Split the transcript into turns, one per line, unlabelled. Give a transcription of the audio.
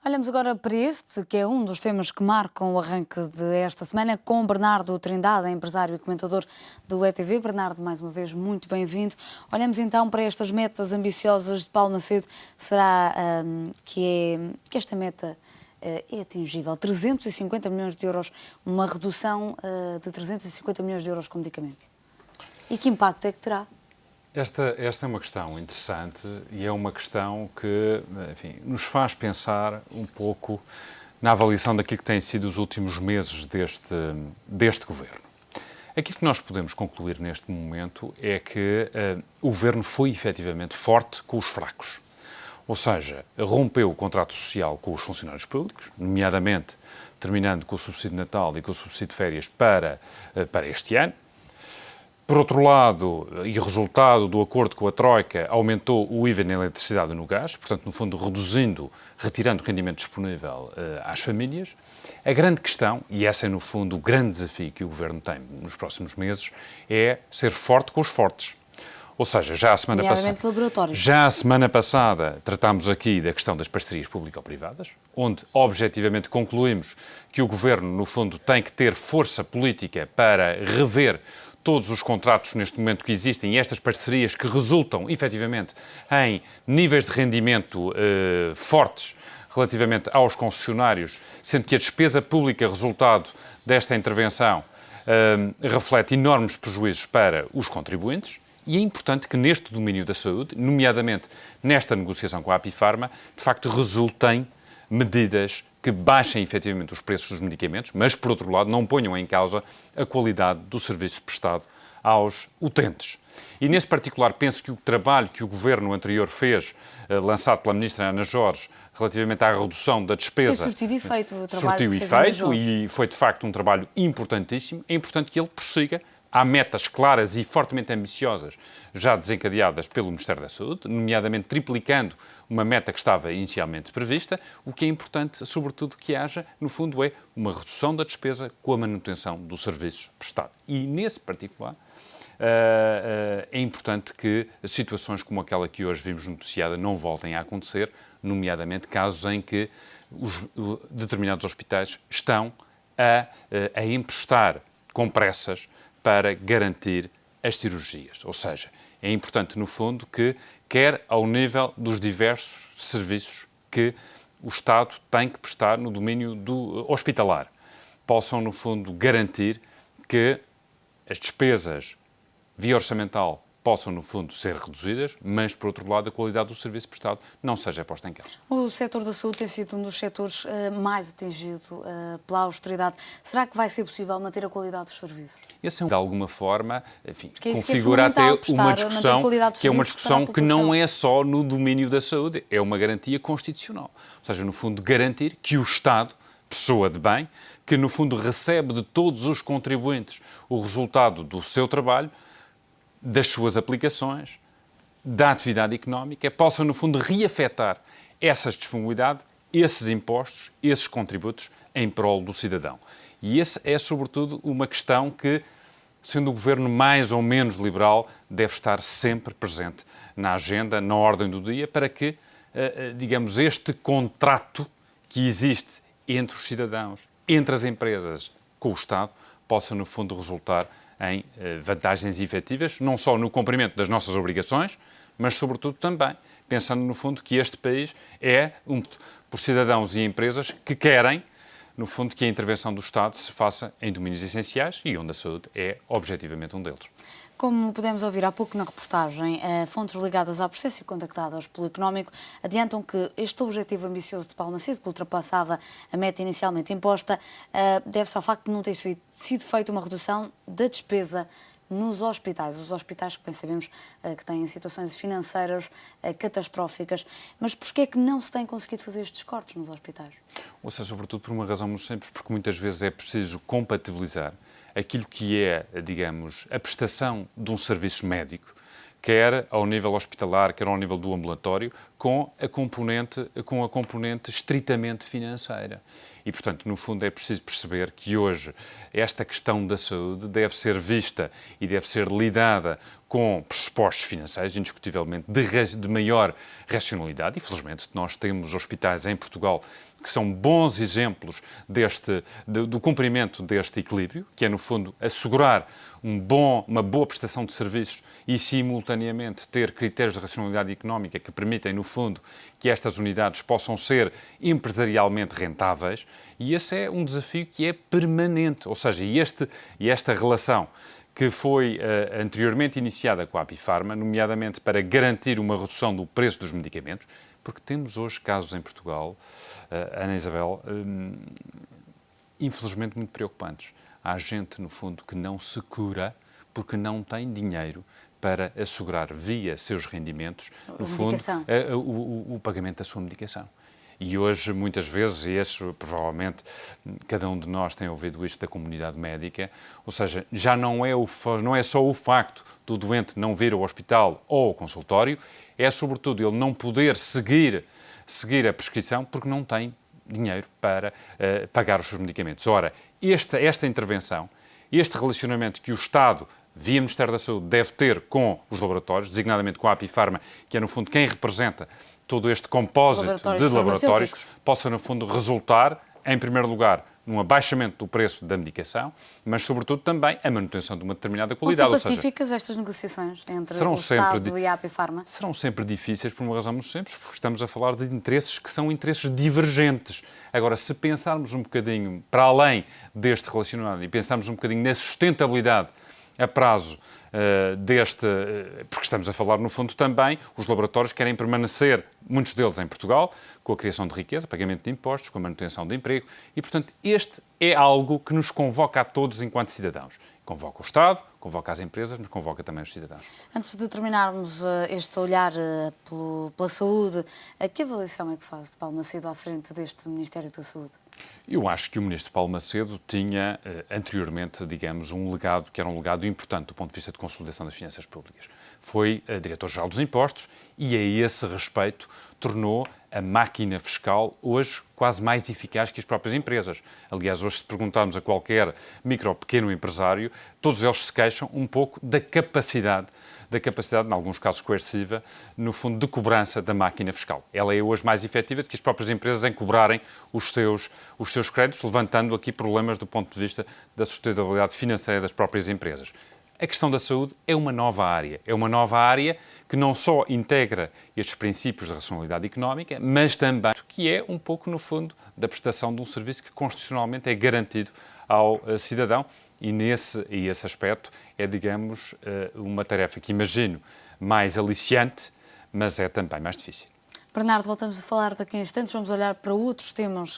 Olhamos agora para este, que é um dos temas que marcam o arranque desta semana, com Bernardo Trindade, empresário e comentador do ETV. Bernardo, mais uma vez, muito bem-vindo. Olhamos então para estas metas ambiciosas de Paulo Macedo. Será que esta meta é atingível? 350 milhões de euros, uma redução de 350 milhões de euros com medicamentos. E que impacto é que terá?
Esta é uma questão interessante e é uma questão que, enfim, nos faz pensar um pouco na avaliação daquilo que têm sido os últimos meses deste governo. Aquilo que nós podemos concluir neste momento é que o governo foi efetivamente forte com os fracos. Ou seja, rompeu o contrato social com os funcionários públicos, nomeadamente terminando com o subsídio de Natal e com o subsídio de férias para este ano. Por outro lado, e resultado do acordo com a Troika, aumentou o IVA na eletricidade e no gás, portanto, no fundo, retirando rendimento disponível às famílias. A grande questão, e esse é, no fundo, o grande desafio que o Governo tem nos próximos meses, é ser forte com os fortes. Ou seja, já a semana passada tratámos aqui da questão das parcerias público-privadas, onde, objetivamente, concluímos que o Governo, no fundo, tem que ter força política para rever todos os contratos neste momento que existem e estas parcerias que resultam, efetivamente, em níveis de rendimento fortes relativamente aos concessionários, sendo que a despesa pública resultado desta intervenção reflete enormes prejuízos para os contribuintes. E é importante que neste domínio da saúde, nomeadamente nesta negociação com a Apifarma, de facto resultem medidas que baixem efetivamente os preços dos medicamentos, mas, por outro lado, não ponham em causa a qualidade do serviço prestado aos utentes. E, nesse particular, penso que o trabalho que o governo anterior fez, lançado pela ministra Ana Jorge, relativamente à redução da despesa...
Tem surtido efeito o trabalho
surtiu efeito e foi, de facto, um trabalho importantíssimo. É importante que ele prossiga. Há metas claras e fortemente ambiciosas já desencadeadas pelo Ministério da Saúde, nomeadamente triplicando uma meta que estava inicialmente prevista. O que é importante, sobretudo, que haja, no fundo, é uma redução da despesa com a manutenção dos serviços prestados. E, nesse particular, é importante que situações como aquela que hoje vimos noticiada não voltem a acontecer, nomeadamente casos em que determinados hospitais estão a emprestar com pressas para garantir as cirurgias. Ou seja, é importante, no fundo, que, quer ao nível dos diversos serviços que o Estado tem que prestar no domínio do hospitalar, possam, no fundo, garantir que as despesas via orçamental possam, no fundo, ser reduzidas, mas, por outro lado, a qualidade do serviço prestado não seja posta em causa.
O setor da saúde tem sido um dos setores mais atingido pela austeridade. Será que vai ser possível manter a qualidade dos serviços?
Esse é, de alguma forma, enfim, configura até uma discussão que é uma discussão que não é só no domínio da saúde, é uma garantia constitucional. Ou seja, no fundo, garantir que o Estado, pessoa de bem, que, no fundo, recebe de todos os contribuintes o resultado do seu trabalho, das suas aplicações, da atividade económica, possam, no fundo, reafetar essa disponibilidade, esses impostos, esses contributos em prol do cidadão. E essa é, sobretudo, uma questão que, sendo o governo mais ou menos liberal, deve estar sempre presente na agenda, na ordem do dia, para que, digamos, este contrato que existe entre os cidadãos, entre as empresas, com o Estado, possa, no fundo, resultar em vantagens efetivas, não só no cumprimento das nossas obrigações, mas, sobretudo, também pensando, no fundo, que este país é por cidadãos e empresas que querem, no fundo, que a intervenção do Estado se faça em domínios essenciais e onde a saúde é, objetivamente, um deles.
Como pudemos ouvir há pouco na reportagem, fontes ligadas ao processo e contactadas pelo Económico adiantam que este objetivo ambicioso de Paulo Macedo, que ultrapassava a meta inicialmente imposta, deve-se ao facto de não ter sido feita uma redução da despesa nos hospitais. Os hospitais que bem sabemos que têm situações financeiras catastróficas. Mas porquê é que não se tem conseguido fazer estes cortes nos hospitais?
Ou seja, sobretudo por uma razão muito simples, porque muitas vezes é preciso compatibilizar aquilo que é, digamos, a prestação de um serviço médico, quer ao nível hospitalar, quer ao nível do ambulatório, com a componente estritamente financeira. E, portanto, no fundo é preciso perceber que hoje esta questão da saúde deve ser vista e deve ser lidada com pressupostos financeiros, indiscutivelmente, de maior racionalidade. E, felizmente, nós temos hospitais em Portugal que são bons exemplos do cumprimento deste equilíbrio, que é, no fundo, assegurar uma boa prestação de serviços e, simultaneamente, ter critérios de racionalidade económica que permitem, no fundo, que estas unidades possam ser empresarialmente rentáveis. E esse é um desafio que é permanente. Ou seja, esta relação que foi anteriormente iniciada com a Apifarma, nomeadamente para garantir uma redução do preço dos medicamentos, porque temos hoje casos em Portugal, Ana Isabel, infelizmente muito preocupantes. Há gente, no fundo, que não se cura porque não tem dinheiro para assegurar, via seus rendimentos, no fundo, o pagamento da sua medicação. E hoje, muitas vezes, e isso provavelmente cada um de nós tem ouvido isto da comunidade médica, ou seja, já não é só o facto do doente não vir ao hospital ou ao consultório, é sobretudo ele não poder seguir a prescrição porque não tem dinheiro para pagar os seus medicamentos. Ora, esta intervenção, este relacionamento que o Estado, via Ministério da Saúde, deve ter com os laboratórios, designadamente com a Apifarma, que é, no fundo, quem representa todo este compósito de laboratórios, possa, no fundo, resultar, em primeiro lugar, num abaixamento do preço da medicação, mas, sobretudo, também a manutenção de uma determinada qualidade.
Vão ser pacíficas estas negociações entre o Estado e a Apifarma?
Serão sempre difíceis por uma razão muito simples, porque estamos a falar de interesses que são interesses divergentes. Agora, se pensarmos um bocadinho para além deste relacionamento e pensarmos um bocadinho na sustentabilidade a prazo porque estamos a falar, no fundo, também, os laboratórios querem permanecer, muitos deles em Portugal, com a criação de riqueza, pagamento de impostos, com a manutenção de emprego, e, portanto, este é algo que nos convoca a todos enquanto cidadãos. Convoca o Estado, convoca as empresas, mas convoca também os cidadãos.
Antes de terminarmos este olhar pela saúde, que avaliação é que faz de Paulo Macedo à frente deste Ministério da Saúde?
Eu acho que o Ministro Paulo Macedo tinha, anteriormente, digamos, um legado que era um legado importante do ponto de vista de consolidação das finanças públicas. Foi Diretor-Geral dos Impostos e, a esse respeito, tornou a máquina fiscal hoje quase mais eficaz que as próprias empresas. Aliás, hoje, se perguntarmos a qualquer micro ou pequeno empresário, todos eles se queixam um pouco da capacidade, em alguns casos coerciva, no fundo, de cobrança da máquina fiscal. Ela é hoje mais efetiva do que as próprias empresas em cobrarem os seus créditos, levantando aqui problemas do ponto de vista da sustentabilidade financeira das próprias empresas. A questão da saúde é uma nova área que não só integra estes princípios de racionalidade económica, mas também que é um pouco, no fundo, da prestação de um serviço que constitucionalmente é garantido ao cidadão e esse aspecto é, digamos, uma tarefa que imagino mais aliciante, mas é também mais difícil.
Bernardo, voltamos a falar daqui a instantes, vamos olhar para outros temas